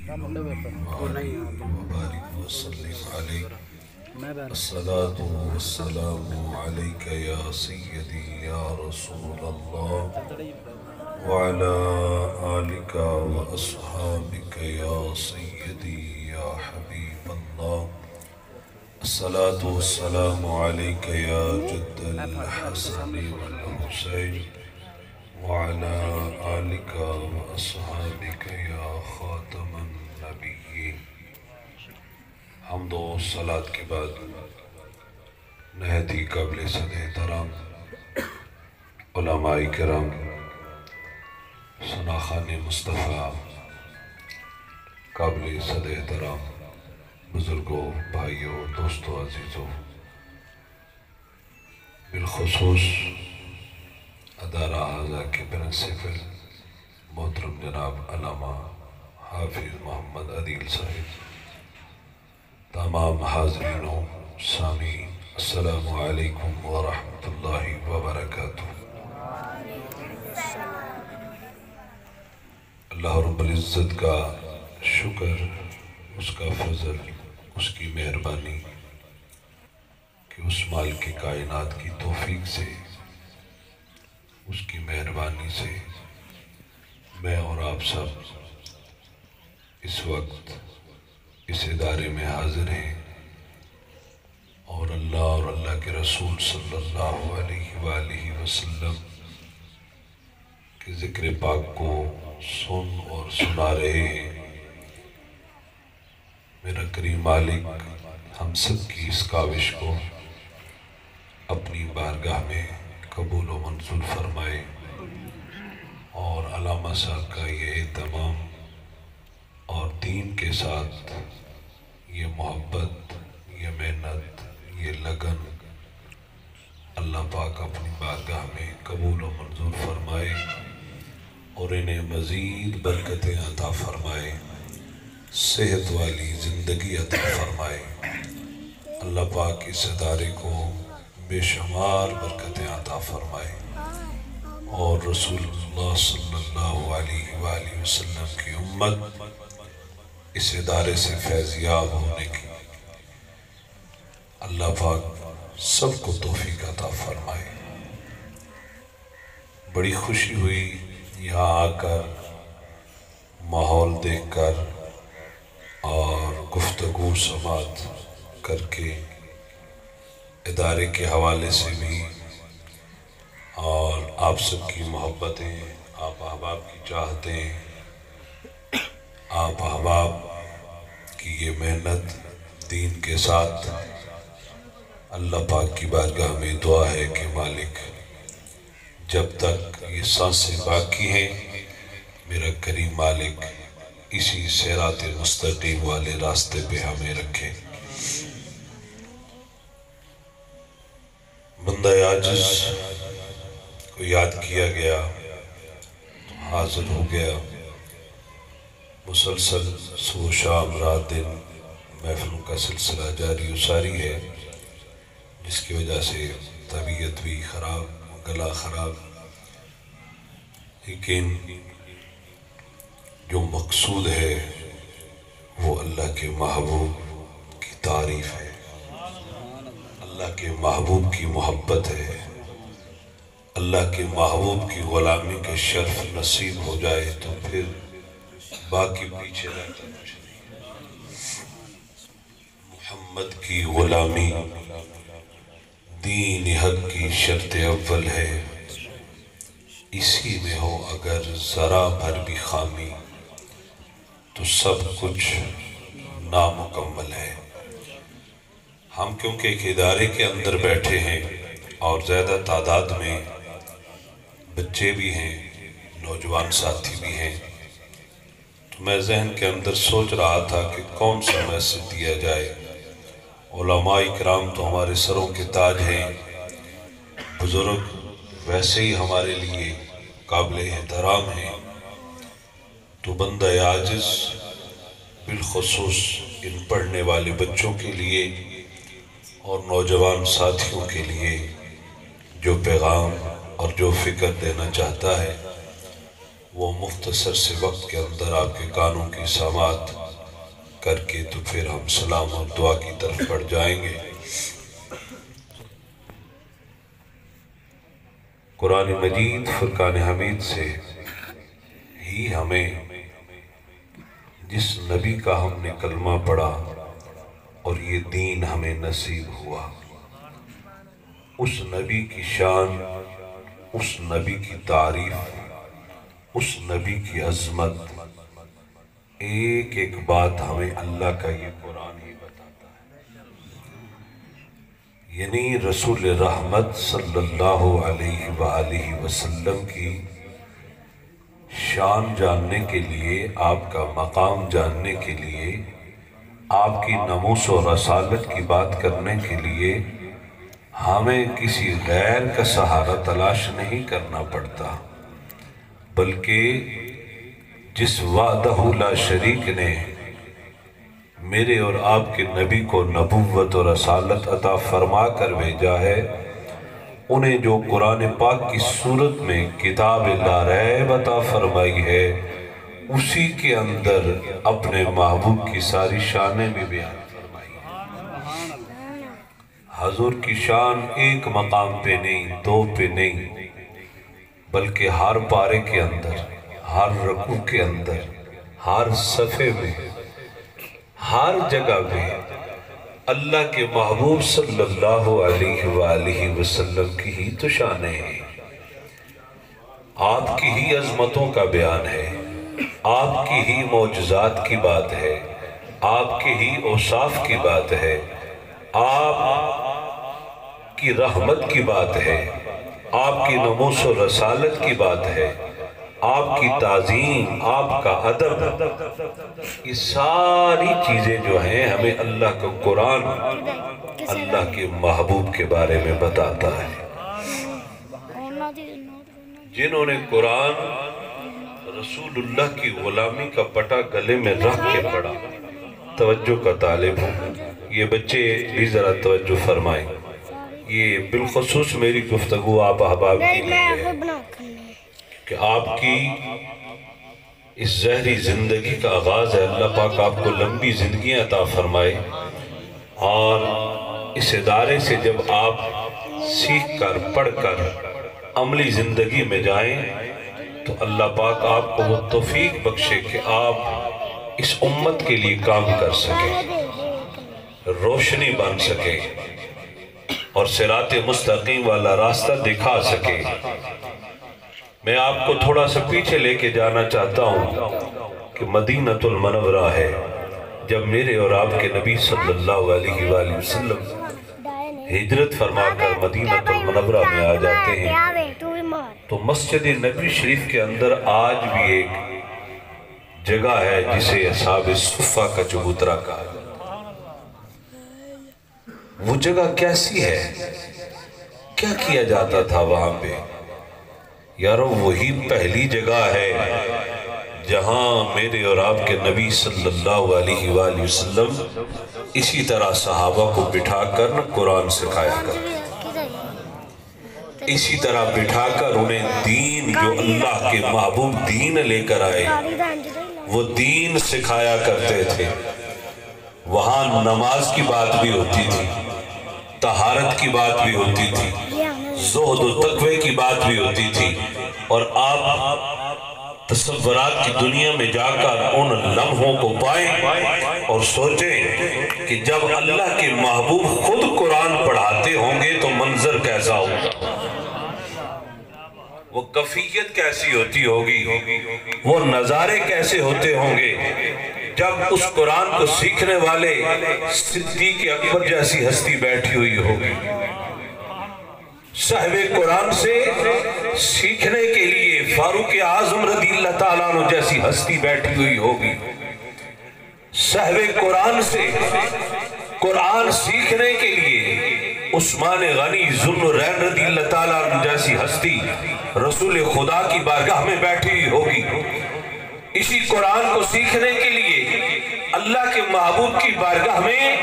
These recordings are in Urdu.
وبارك وسلم عليك الصلاة والسلام عليك يا سيدي يا رسول الله وعلى آلك وأصحابك يا سيدي يا حبيب الله الصلاة والسلام عليك يا جد الحسن والحسين وعلى آلك وأصحابك يا خاتم النبيين. حمد و صلاة کے بعد نہایت ہی قابل صد احترام علماء کرام، سناخان مصطفیٰ، قابل صد احترام بزرگوں، بھائیوں، دوستوں، عزیزوں، بالخصوص ادارہ اعضاء کے پرنسپل محترم جناب علامہ حافظ محمد عدیل صاحب، تمام حاضرین و سامعین، السلام علیکم ورحمۃ اللہ وبرکاتہ۔ اللہ رب العزت کا شکر، اس کا فضل، اس کی مہربانی کہ اس مالک کائنات کی توفیق سے، اس کی مہربانی سے میں اور آپ سب اس وقت اس ادارے میں حاضر ہیں اور اللہ کے رسول صلی اللہ علیہ وآلہ وسلم کے ذکر پاک کو سن اور سنا رہے ہیں۔ میرا کریم مالک ہم سب کی اس کاوش کو اپنی بارگاہ میں قبول و منظور فرمائے اور علامہ صاحب کا یہ اہتمام اور دین کے ساتھ یہ محبت، یہ محنت، یہ لگن اللہ پاک اپنی بارگاہ میں قبول و منظور فرمائے اور انہیں مزید برکتیں عطا فرمائے، صحت والی زندگی عطا فرمائے۔ اللہ پاک اس ادارے کو بے شمار برکتیں عطا فرمائے اور رسول اللہ صلی اللہ علیہ وآلہ وسلم کی امت اس ادارے سے فیضیاب ہونے کی اللہ پاک سب کو توفیق عطا فرمائے۔ بڑی خوشی ہوئی یہاں آ کر، ماحول دیکھ کر اور گفتگو سماعت کر کے، ادارے کے حوالے سے بھی اور آپ سب کی محبتیں، آپ احباب کی چاہتیں، آپ احباب کی یہ محنت دین کے ساتھ، اللہ پاک کی بارگاہ میں دعا ہے کہ مالک جب تک یہ سانسیں باقی ہیں میرا کریم مالک اسی صراط مستقیم والے راستے پہ ہمیں رکھے۔ بندہ عاجز کو یاد کیا گیا تو حاضر ہو گیا۔ مسلسل صبح شام رات دن محفلوں کا سلسلہ جاری و ساری ہے، جس کی وجہ سے طبیعت بھی خراب، گلا خراب، لیکن جو مقصود ہے وہ اللہ کے محبوب کی تعریف ہے، اللہ کے محبوب کی محبت ہے۔ اللہ کے محبوب کی غلامی کے شرف نصیب ہو جائے تو پھر باقی پیچھے رہتا کچھ نہیں۔ محمد کی غلامی دین حق کی شرط اول ہے، اسی میں ہو اگر ذرا بھر بھی خامی تو سب کچھ نامکمل ہے۔ ہم کیونکہ ایک ادارے کے اندر بیٹھے ہیں اور زیادہ تعداد میں بچے بھی ہیں، نوجوان ساتھی بھی ہیں، تو میں ذہن کے اندر سوچ رہا تھا کہ کون سا میسج دیا جائے۔ علماء کرام تو ہمارے سروں کے تاج ہیں، بزرگ ویسے ہی ہمارے لیے قابل احترام ہیں، تو بندہ عاجز بالخصوص ان پڑھنے والے بچوں کے لیے اور نوجوان ساتھیوں کے لیے جو پیغام اور جو فکر دینا چاہتا ہے وہ مختصر سے وقت کے اندر آپ کے کانوں کی سماعت کر کے تو پھر ہم سلام اور دعا کی طرف بڑھ جائیں گے۔ قرآن مجید فرقان حمید سے ہی ہمیں جس نبی کا ہم نے کلمہ پڑھا اور یہ دین ہمیں نصیب ہوا، اس نبی کی شان، اس نبی کی تعریف، اس نبی کی عظمت، ایک ایک بات ہمیں اللہ کا یہ قرآن ہی بتاتا ہے۔ یعنی رسول رحمت صلی اللہ علیہ وآلہ وسلم کی شان جاننے کے لیے، آپ کا مقام جاننے کے لیے، آپ کی ناموس و رسالت کی بات کرنے کے لیے ہمیں کسی غیر کا سہارا تلاش نہیں کرنا پڑتا، بلکہ جس وحدہ لا شریک نے میرے اور آپ کے نبی کو نبوت اور رسالت عطا فرما کر بھیجا ہے، انہیں جو قرآن پاک کی صورت میں کتاب لا ریب عطا فرمائی ہے، اسی کے اندر اپنے محبوب کی ساری شانیں بھی بیان فرمائی ہیں۔ حضور کی شان ایک مقام پہ نہیں، دو پہ نہیں، بلکہ ہر پارے کے اندر، ہر رکوع کے اندر، ہر صفحے میں، ہر جگہ پہ اللہ کے محبوب صلی اللہ علیہ وآلہ وسلم کی ہی تو شانیں ہیں، آپ کی ہی عظمتوں کا بیان ہے، آپ کی ہی معجزات کی بات ہے، آپ کے ہی اوصاف کی بات ہے، آپ کی رحمت کی بات ہے، آپ کی ناموس و رسالت کی بات ہے، آپ کی تعظیم، آپ کا ادب، یہ ساری چیزیں جو ہیں ہمیں اللہ کا قرآن اللہ کے محبوب کے بارے میں بتاتا ہے۔ جنہوں نے قرآن رسول اللہ کی غلامی کا پٹا گلے میں رکھ کے پڑھا، توجہ کا طالب ہوں، یہ بچے بھی ذرا توجہ فرمائیں، یہ بالخصوص میری گفتگو آپ احباب کی لیے ہے کہ آپ کی اس زہری زندگی کا آغاز ہے، اللہ پاک آپ کو لمبی زندگیاں عطا فرمائے، اور اس ادارے سے جب آپ سیکھ کر پڑھ کر عملی زندگی میں جائیں تو اللہ پاک آپ کو وہ توفیق بخشے کہ آپ اس امت کے لیے کام کر سکیں، روشنی بن سکیں اور صراط مستقیم والا راستہ دکھا سکیں۔ میں آپ کو تھوڑا سا پیچھے لے کے جانا چاہتا ہوں کہ مدینہ المنورہ ہے، جب میرے اور آپ کے نبی صلی اللہ علیہ وآلہ وسلم ہجرت فرما کر مدینہ المنورہ میں آ جاتے ہیں تو مسجد نبی شریف کے اندر آج بھی ایک جگہ ہے جسے اصحاب صفہ کا چبوترا کہا جاتا ہے۔ وہ جگہ کیسی ہے؟ کیا کیا جاتا تھا وہاں پہ؟ یارو وہی پہلی جگہ ہے جہاں میرے اور آپ کے نبی صلی اللہ علیہ وآلہ وسلم اسی طرح صحابہ کو بٹھا کر قرآن سکھایا کرتے، اسی طرح بٹھا کر انہیں دین جو اللہ کے محبوب دین لے کر آئے وہ دین سکھایا کرتے تھے۔ وہاں نماز کی بات بھی ہوتی تھی، طہارت کی بات بھی ہوتی تھی، زہد و تقوی کی بات بھی ہوتی تھی، اور آپ تصورات کی دنیا میں جا کر ان لمحوں کو پائیں اور سوچیں کہ جب اللہ کے محبوب خود قرآن پڑھاتے ہوں گے تو منظر کیسا ہوگا، وہ کیفیت کیسی ہوتی ہوگی، وہ نظارے کیسے ہوتے ہوں گے جب اس قرآن کو سیکھنے والے صدیق اکبر جیسی ہستی بیٹھی ہوئی ہوگی، صاحب قرآن سے سیکھنے کے لیے فاروق اعظم رضی اللہ تعالیٰ عنہ جیسی ہستی بیٹھی ہوئی ہوگی، صاحب قرآن سے قرآن سیکھنے کے لیے عثمان غنی ذوالنورین رضی اللہ تعالیٰ عنہ جیسی ہستی رسول خدا کی بارگاہ میں بیٹھی ہوئی ہوگی۔ اسی قرآن کو سیکھنے کے لیے اللہ کے محبوب کی بارگاہ میں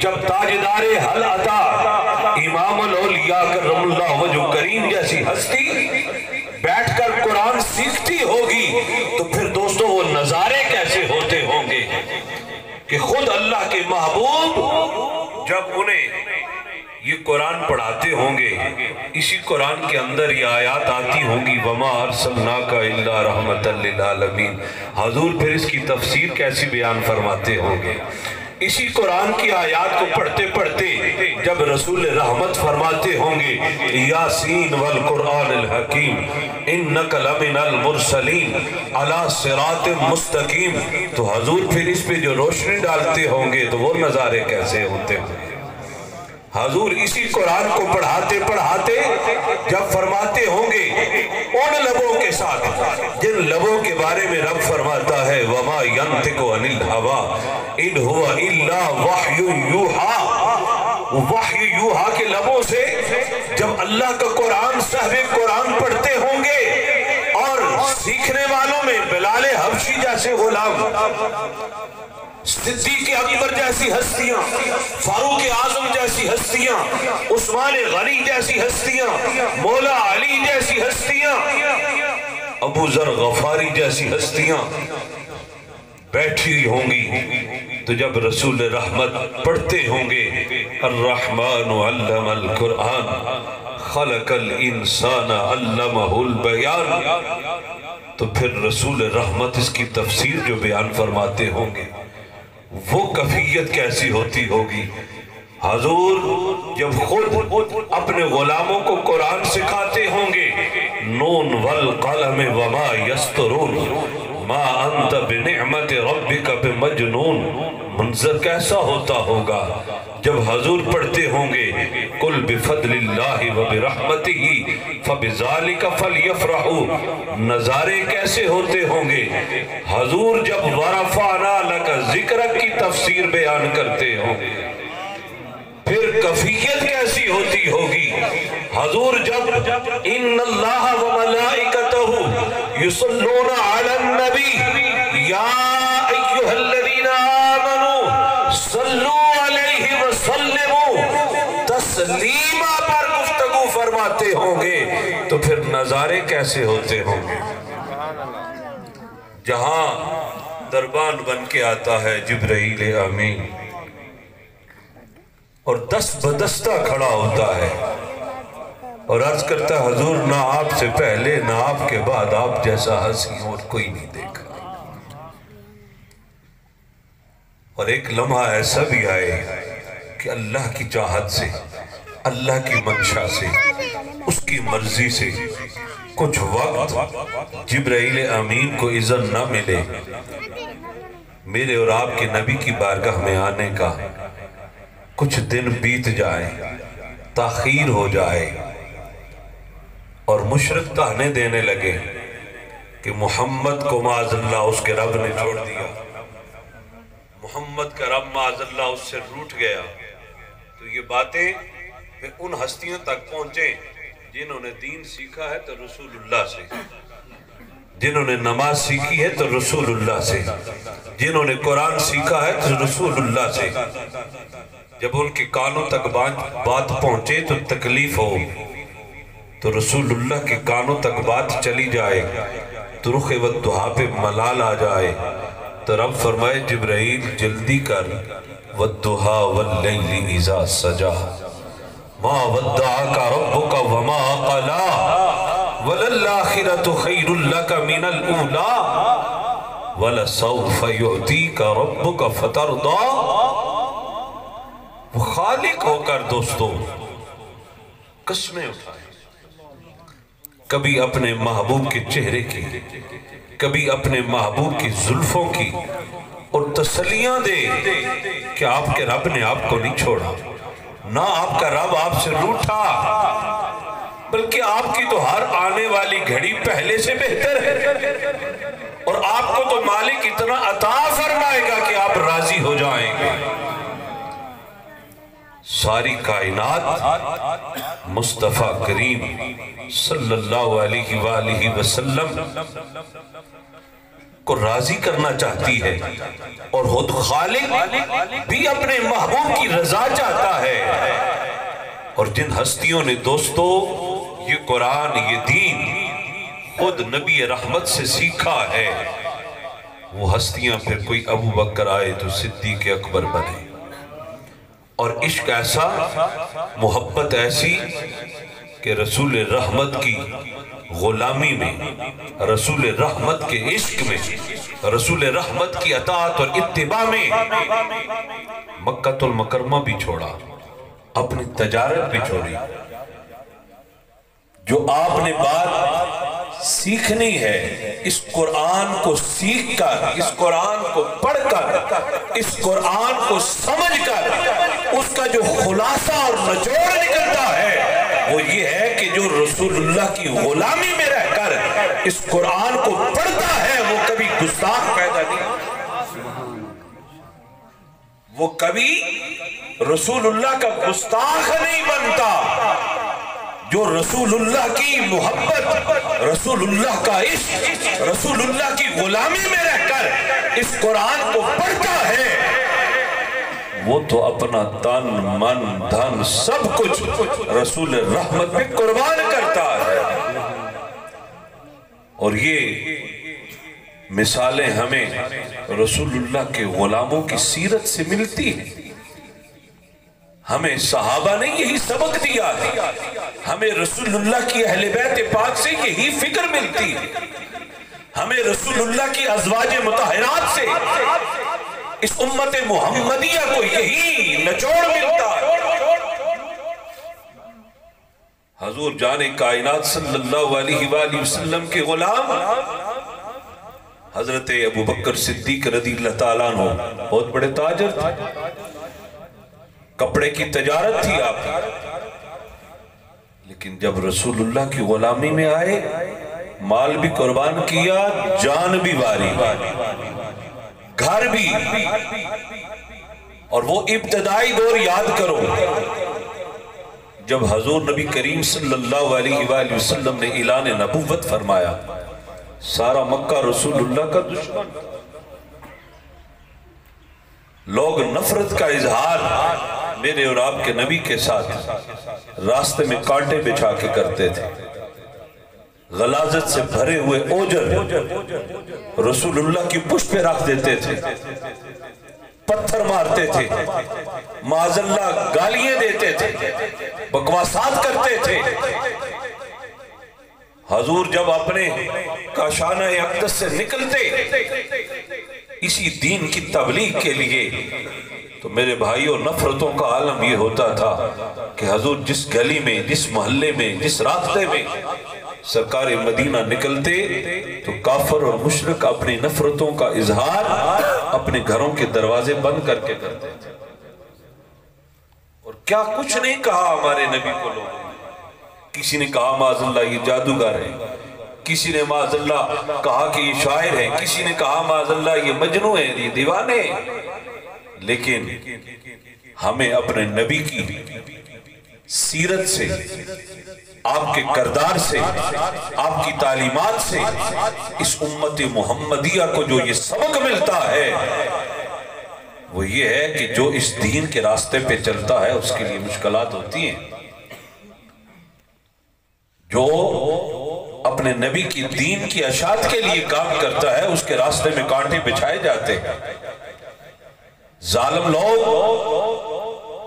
جب تاجدار حل عطا امام الاولیاء کرم اللہ وجہ کریم جیسی ہستی بیٹھ کر قرآن سیکھتی ہوگی تو پھر دوستو وہ نظارے کیسے ہوتے ہوں گے کہ خود اللہ کے محبوب جب انہیں یہ قرآن پڑھاتے ہوں گے، اسی قرآن کے اندر یہ آیات آتی ہوں گی وَمَا أَرْسَلْنَاكَ إِلَّا رَحْمَةً لِلْعَالَمِينَ، حضور پھر اس کی تفسیر کیسی بیان فرماتے ہوں گے؟ اسی قرآن کی آیات کو پڑھتے پڑھتے جب رسول رحمت فرماتے ہوں گے یاسین والقرآن الحکیم انک لمن المرسلین علی صراط مستقیم، تو حضور پھر اس پہ جو روشنی ڈالتے ہوں گے تو وہ نظارے کیسے ہوتے ہوں گے؟ حضور اسی قرآن کو پڑھاتے پڑھاتے جب فرماتے ہوں گے ان لبوں کے ساتھ جن لبوں کے بارے میں رب فرماتا ہے وَمَا يَنْتِقُ عَنِ الْهَوَىٰ إِنْ هُوَ إِلَّا وَحْيٌ يُوحَىٰ، وحی یوحا کے لبوں سے جب اللہ کا قرآن صاحب قرآن پڑھتے ہوں گے اور سیکھنے والوں میں بلال حبشی جیسے غلام، صدیق اکبر جیسی ہستیاں، فاروق اعظم جیسی ہستیاں، عثمان غنی جیسی ہستیاں، مولا علی جیسی ہستیاں، ابو ذر غفاری جیسی ہستیاں بیٹھی ہوں گی تو جب رسول رحمت پڑھتے ہوں گے الرحمن علم القرآن خلق الانسان علمہ البیان، تو پھر رسول رحمت اس کی تفسیر جو بیان فرماتے ہوں گے وہ کیفیت کیسی ہوتی ہوگی؟ حضور جب خود اپنے غلاموں کو قرآن سکھاتے ہوں گے نون والقلم وما یسطرون ما انت بنعمت ربک بمجنون، منظر کیسا ہوتا ہوگا جب حضور پڑھتے ہوں گے قل بفضل اللہ وبرحمتہ فبذالک فلیفرحوا، نظارے کیسے ہوتے ہوں گے حضور جب ورفعنا لک ذکرک کی تفسیر بیان کرتے ہوں گے؟ پھر کیفیت کیسی ہوتی ہوگی حضور جب ان اللہ وملائکتہ یصلون علی النبی یا ایہا الذین آمنوا صلوا علیہ وسلموا تسلیما پر گفتگو فرماتے ہوں گے تو پھر نظارے کیسے ہوتے ہوں گے؟ جہاں دربان بن کے آتا ہے جبرائیل امین اور دست بدستہ کھڑا ہوتا ہے اور عرض کرتا حضور نہ آپ سے پہلے نہ آپ کے بعد آپ جیسا حسین اور کوئی نہیں دیکھا، اور ایک لمحہ ایسا بھی آئے کہ اللہ کی چاہت سے اللہ کی منشا سے اس کی مرضی سے کچھ وقت جبرائیل امین کو اذن نہ ملے میرے اور آپ کے نبی کی بارگاہ میں آنے کا، کچھ دن بیت جائے تاخیر ہو جائے اور مشرک تانے دینے لگے کہ محمد کو معاذ اللہ اس کے رب نے چھوڑ دیا، محمد کا رب معاذ اللہ اس سے روٹ گیا، تو یہ باتیں پھر ان ہستیوں تک پہنچیں جنہوں نے دین سیکھا ہے تو رسول اللہ سے، جنہوں نے نماز سیکھی ہے تو رسول اللہ سے، جنہوں نے قرآن سیکھا ہے تو رسول اللہ سے، جب ان کے کانوں تک بات پہنچے تو تکلیف ہو تو رسول اللہ کے کانوں تک بات چلی جائے تو رخ والدہا پہ ملال آ جائے تو رب فرمائے جبرائیل جلدی کر والدہا واللیل اذا سجا ما ودعاک ربک وما قلا وللآخرۃ خیر لک من الاولی ولسوف یعطیک ربک فترضی۔ وہ خالق ہو کر دوستو قسمیں اٹھائے، کبھی اپنے محبوب کے چہرے کی، کبھی اپنے محبوب کی زلفوں کی، اور تسلیاں دے کہ آپ کے رب نے آپ کو نہیں چھوڑا، نہ آپ کا رب آپ سے روٹھا، بلکہ آپ کی تو ہر آنے والی گھڑی پہلے سے بہتر ہے، اور آپ کو تو مالک اتنا عطا فرمائے گا کہ آپ راضی ہو جائیں گے۔ ساری کائنات مصطفیٰ کریم صلی اللہ علیہ وآلہ وسلم کو راضی کرنا چاہتی ہے، اور خود خالق بھی اپنے محبوب کی رضا چاہتا ہے، اور جن ہستیوں نے دوستو یہ قرآن یہ دین خود نبی رحمت سے سیکھا ہے، وہ ہستیاں پھر کوئی ابو بکر آئے تو صدیق اکبر بنے۔ اور عشق ایسا، محبت ایسی کہ رسول رحمت کی غلامی میں، رسول رحمت کے عشق میں، رسول رحمت کی اطاعت اور اتباع میں مکہ المکرمہ بھی چھوڑا، اپنی تجارت بھی چھوڑی۔ جو آپ نے بات سیکھنی ہے، اس قرآن کو سیکھ کر، اس قرآن کو پڑھ کر، اس قرآن کو سمجھ کر اس کا جو خلاصہ اور نچوڑ نکلتا ہے وہ یہ ہے کہ جو رسول اللہ کی غلامی میں رہ کر اس قرآن کو پڑھتا ہے وہ کبھی گستاخ پیدا نہیں ہوتا، وہ کبھی رسول اللہ کا گستاخ نہیں بنتا۔ جو رسول اللہ کی محبت، رسول اللہ کا عشق، رسول اللہ کی غلامی میں رہ کر اس قرآن کو پڑھتا ہے وہ تو اپنا تن من دھن سب کچھ رسول رحمت پہ قربان کرتا ہے۔ اور یہ مثالیں ہمیں رسول اللہ کے غلاموں کی سیرت سے ملتی ہیں۔ ہمیں صحابہ نے یہی سبق دیا ہے، ہمیں رسول اللہ کی اہل بیت پاک سے یہی فکر ملتی ہے، ہمیں رسول اللہ کی ازواج مطہرات سے، اس امت محمدیہ کو یہی نچوڑ ملتا ہے۔ حضور جان کائنات صلی اللہ علیہ وآلہ وسلم کے غلام حضرت ابو بکر صدیق رضی اللہ تعالیٰ عنہ بہت بڑے تاجر تھے، کپڑے کی تجارت تھی آپ کی، لیکن جب رسول اللہ کی غلامی میں آئے مال بھی قربان کیا، جان بھی واری، گھر بھی۔ اور وہ ابتدائی دور یاد کرو جب حضور نبی کریم صلی اللہ علیہ وآلہ وسلم نے اعلان نبوت فرمایا، سارا مکہ رسول اللہ کا دشمن، لوگ نفرت کا اظہار میرے اور آپ کے نبی کے ساتھ راستے میں کانٹے بچھا کے کرتے تھے، غلاظت سے بھرے ہوئے اوجر رسول اللہ کی پشت پہ رکھ دیتے تھے، پتھر مارتے تھے، معاذ اللہ گالیاں دیتے تھے، بکواسات کرتے تھے۔ حضور جب اپنے کاشانہ اقدس سے نکلتے اسی دین کی تبلیغ کے لیے تو میرے بھائیوں نفرتوں کا عالم یہ ہوتا تھا کہ حضور جس گلی میں، جس محلے میں، جس راستے میں سرکار مدینہ نکلتے تو کافر اور مشرک اپنی نفرتوں کا اظہار اپنے گھروں کے دروازے بند کر کے کرتے تھے۔ اور کیا کچھ نہیں کہا ہمارے نبی کو لوگوں نے، کسی نے کہا معاذ اللہ یہ جادوگر ہے، کسی نے معاذ اللہ کہا کہ یہ شاعر ہے، کسی نے کہا معاذ اللہ یہ مجنوں ہے، یہ دیوانے ہیں۔ لیکن ہمیں اپنے نبی کی سیرت سے، آپ کے کردار سے، آپ کی تعلیمات سے اس امت محمدیہ کو جو یہ سبق ملتا ہے وہ یہ ہے کہ جو اس دین کے راستے پہ چلتا ہے اس کے لیے مشکلات ہوتی ہیں، جو اپنے نبی کی دین کی اشاعت کے لیے کام کرتا ہے اس کے راستے میں کانٹے بچھائے جاتے ہیں، ظالم لوگ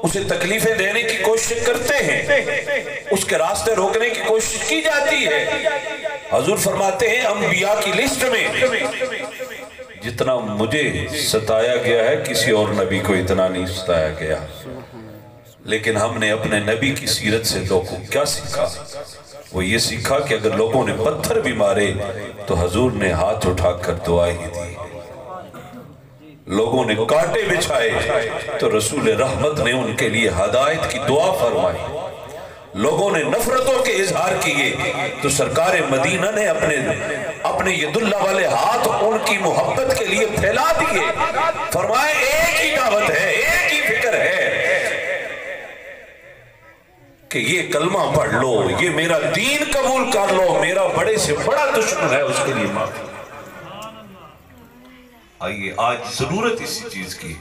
اسے تکلیفیں دینے کی کوشش کرتے ہیں، اس کے راستے روکنے کی کوشش کی جاتی ہے۔ حضور فرماتے ہیں انبیاء کی لسٹ میں جتنا مجھے ستایا گیا ہے کسی اور نبی کو اتنا نہیں ستایا گیا، لیکن ہم نے اپنے نبی کی سیرت سے لوگوں کو کیا سیکھا؟ وہ یہ سیکھا کہ اگر لوگوں نے پتھر بھی مارے تو حضور نے ہاتھ اٹھا کر دعا ہی دی، لوگوں نے کانٹے بچھائے تو رسول رحمت نے ان کے لیے ہدایت کی دعا فرمائی، لوگوں نے نفرتوں کے اظہار کیے تو سرکار مدینہ نے اپنے ید اللہ والے ہاتھ ان کی محبت کے لیے پھیلا دیے، فرمائے ایک ہی دعوت ہے، ایک ہی فکر ہے کہ یہ کلمہ پڑھ لو، یہ میرا دین قبول کر لو، میرا بڑے سے بڑا دشمن ہے اس کے لیے معافی۔ آئیے آج ضرورت اسی چیز کی،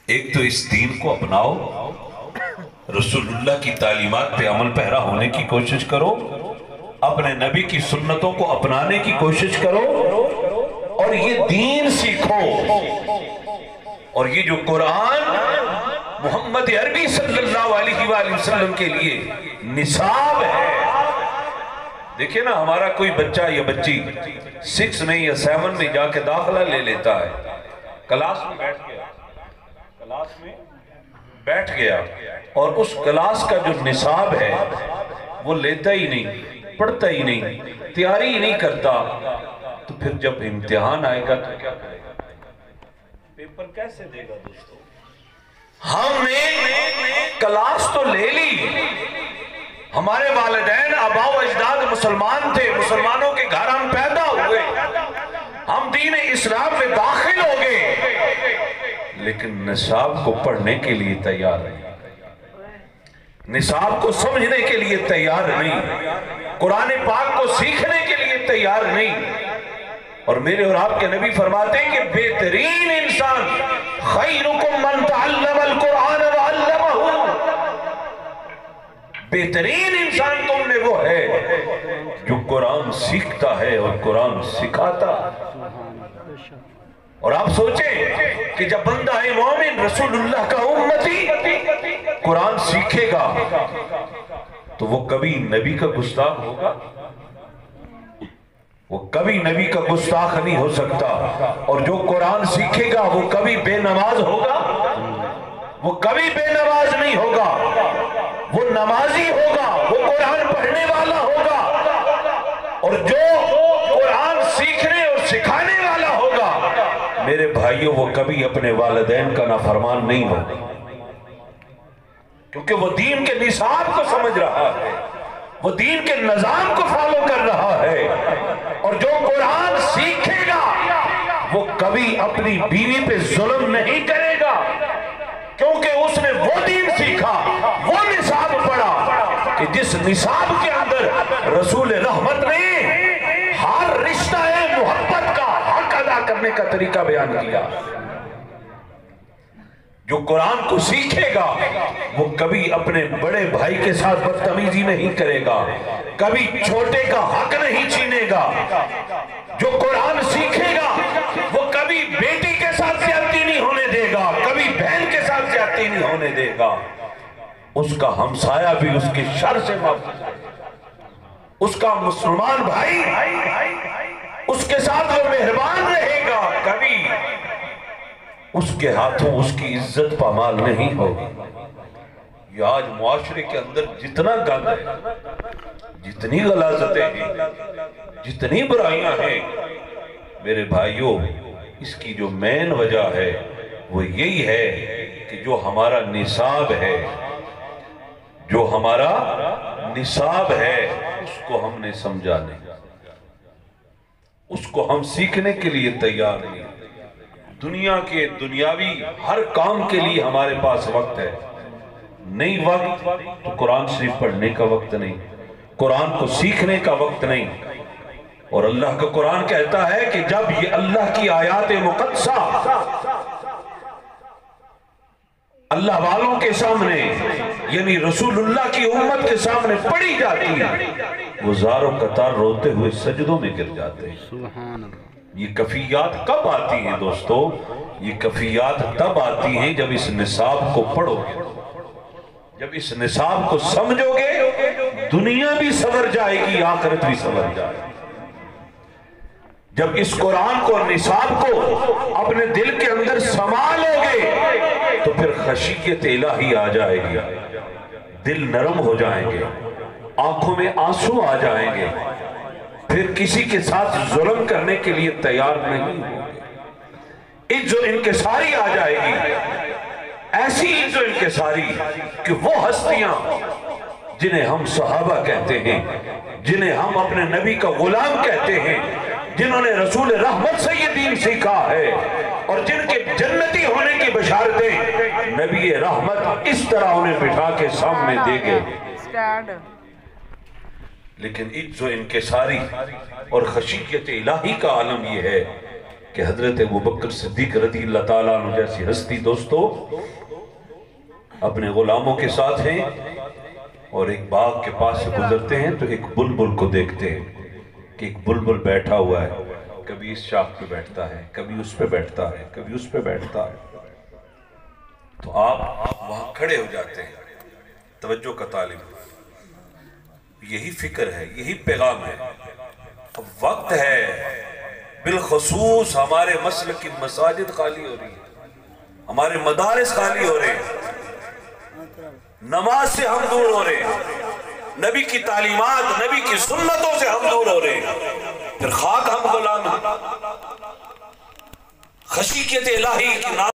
ایک تو اس دین کو اپناؤ، رسول اللہ کی تعلیمات پہ عمل پیرا ہونے کی کوشش کرو، اپنے نبی کی سنتوں کو اپنانے کی کوشش کرو اور یہ دین سیکھو. اور یہ جو قرآن محمد عربی صلی اللہ علیہ وآلہ وسلم کے لیے نصاب ہے. دیکھیں نا ہمارا کوئی بچہ یا بچی 6 میں یا 7 میں جا کے داخلہ لے لیتا ہے, کلاس میں بیٹھ گیا اور اس کلاس کا جو نصاب ہے وہ لیتا ہی نہیں, پڑھتا ہی نہیں, تیاری ہی نہیں کرتا, تو پھر جب امتحان آئے گا تو کیا کرے گا؟ پیپر کیسے دے گا دوستو؟ ہم نے کلاس تو لے لی, ہمارے والدین آباء و اجداد مسلمان تھے, مسلمانوں کے گھر ہم پیدا ہوئے, ہم دین اسلام میں داخل ہو گئے, لیکن نصاب کو پڑھنے کے لیے تیار نہیں, نصاب کو سمجھنے کے لیے تیار نہیں, قرآن پاک کو سیکھنے کے لیے تیار نہیں. اور میرے اور آپ کے نبی فرماتے ہیں کہ بہترین انسان خیرکم من تعلم القرآن وعلمہ, بہترین انسان تم میں وہ ہے جو قرآن سیکھتا ہے اور قرآن سکھاتا. اور آپ سوچیں کہ جب بندہ ہے مومن رسول اللہ کا امتی قرآن سیکھے گا تو وہ کبھی نبی کا گستاخ ہوگا؟ وہ کبھی نبی کا گستاخ نہیں ہو سکتا. اور جو قرآن سیکھے گا وہ کبھی بے نماز ہوگا؟ وہ کبھی بے نماز نہیں ہوگا, وہ نمازی ہوگا, وہ قرآن پڑھنے والا ہوگا. اور جو قرآن سیکھنے اور سکھانے والا ہوگا میرے بھائیوں وہ کبھی اپنے والدین کا نافرمان نہیں ہوگا, کیونکہ وہ دین کے نصاب کو سمجھ رہا ہے, وہ دین کے نظام کو فالو کر رہا ہے. اور جو قرآن سیکھے گا وہ کبھی اپنی بیوی پہ ظلم نہیں کرے گا, کیونکہ اس نے وہ دین سیکھا, وہ نصاب پڑھا کہ جس نصاب کے اندر رسول رحمت نے ہر رشتہ محبت کا حق ادا کرنے کا طریقہ بیان کیا. جو قرآن کو سیکھے گا وہ کبھی اپنے بڑے بھائی کے ساتھ بدتمیزی نہیں کرے گا, کبھی چھوٹے کا حق نہیں چھینے گا. جو قرآن سیکھے گا وہ کبھی بیٹی کے ساتھ زیادتی نہیں ہونے دے گا, کبھی بہن کے ساتھ زیادتی نہیں ہونے دے گا. اس کا ہمسایہ بھی اس کے شر سے محفوظ ہے, اس کا مسلمان بھائی اس کے ساتھ وہ مہربان رہے گا, کبھی اس کے ہاتھوں اس کی عزت پامال نہیں ہوگی. یہ آج معاشرے کے اندر جتنا گند ہے, جتنی غلاظتیں ہیں, جتنی برائیاں ہیں, میرے بھائیوں اس کی جو مین وجہ ہے وہ یہی ہے کہ جو ہمارا نصاب ہے, جو ہمارا نصاب ہے اس کو ہم نے سمجھا نہیں, اس کو ہم سیکھنے کے لیے تیار نہیں. دنیا کے دنیاوی ہر کام کے لیے ہمارے پاس وقت ہے, نہیں وقت تو قرآن شریف پڑھنے کا وقت نہیں, قرآن کو سیکھنے کا وقت نہیں. اور اللہ کا قرآن کہتا ہے کہ جب یہ اللہ کی آیات مقدسہ اللہ والوں کے سامنے یعنی رسول اللہ کی امت کے سامنے پڑھی جاتی ہے وہ زار و قطار روتے ہوئے سجدوں میں گر جاتے ہیں. یہ کفیات کب آتی ہیں دوستو؟ یہ کفیات تب آتی ہیں جب اس نصاب کو پڑھو گے, جب اس نصاب کو سمجھو گے دنیا بھی سنور جائے گی, آخرت بھی سنور جائے گی. جب اس قرآن کو نصاب کو اپنے دل کے اندر سنبھالو گے تو پھر خشیت الہی آ جائے گی, دل نرم ہو جائیں گے, آنکھوں میں آنسو آ جائیں گے, پھر کسی کے ساتھ ظلم کرنے کے لیے تیار نہیں ہوگے. عز و انکساری آ جائے گی, ایسی عز و انکساری کہ وہ ہستیاں جنہیں ہم صحابہ کہتے ہیں, جنہیں ہم اپنے نبی کا غلام کہتے ہیں, جنہوں نے رسول رحمت سے یہ دین سیکھا ہے اور جن کے جنتی ہونے کی بشارتیں نبی رحمت اس طرح انہیں بٹھا کے سامنے دے گئے. لیکن عز و انکساری اور خشیت الہی کا عالم یہ ہے کہ حضرت ابوبکر صدیق رضی اللہ تعالیٰ عنہ جیسی ہستی دوستو اپنے غلاموں کے ساتھ ہیں, اور ایک باغ کے پاس سے گزرتے ہیں تو ایک بلبل کو دیکھتے ہیں کہ ایک بلبل بیٹھا ہوا ہے، کبھی اس شاخ پہ بیٹھتا ہے، کبھی اس پہ بیٹھتا ہے، کبھی اس پہ بیٹھتا ہے۔ تو آپ وہاں کھڑے ہو جاتے ہیں، توجہ کا طالب، یہی فکر ہے، یہی پیغام ہے۔ اب وقت ہے، بالخصوص ہمارے مسلک کی مساجد خالی ہو رہی ہیں، ہمارے مدارس خالی ہو رہے ہیں، نماز سے ہم دور ہو رہے ہیں، نبی کی تعلیمات، نبی کی سنتوں سے ہم دور ہو رہے ہیں، پھر خاک ہم غلام ہیں۔ خشیت الہی کی